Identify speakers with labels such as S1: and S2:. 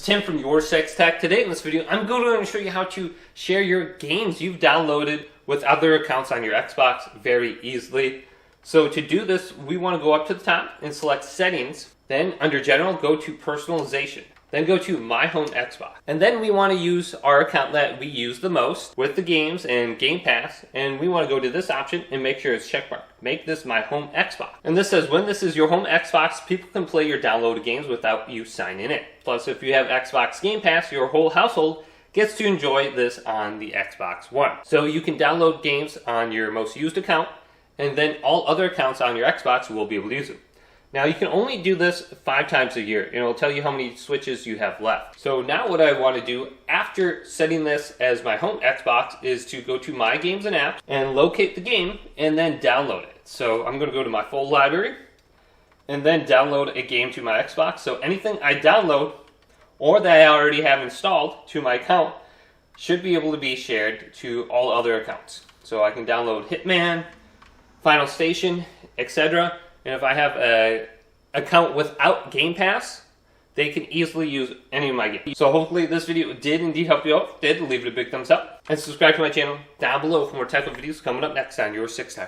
S1: Tim from YourSixTech. Today in this video, I'm going to show you how to share your games you've downloaded with other accounts on your Xbox very easily. So to do this, we want to go up to the top and select Settings. Then under General, go to Personalization. Then go to My Home Xbox. And then we want to use our account that we use the most with the games and Game Pass. And we want to go to this option and make sure it's checkmarked. Make this My Home Xbox. And this says when this is your home Xbox, people can play your downloaded games without you signing in. Plus, if you have Xbox Game Pass, your whole household gets to enjoy this on the Xbox One. So you can download games on your most used account, and then all other accounts on your Xbox will be able to use them. Now you can only do this 5 times a year, and it'll tell you how many switches you have left. So now what I want to do after setting this as my home Xbox is to go to My Games and Apps and locate the game and then download it. So I'm going to go to my full library and then download a game to my Xbox. So anything I download or that I already have installed to my account should be able to be shared to all other accounts. So I can download Hitman, Final Station, etc. And if I have an account without Game Pass, they can easily use any of my games. So hopefully this video did indeed help you out. If it did, leave it a big thumbs up. And subscribe to my channel down below for more technical videos coming up next on YourSixTech.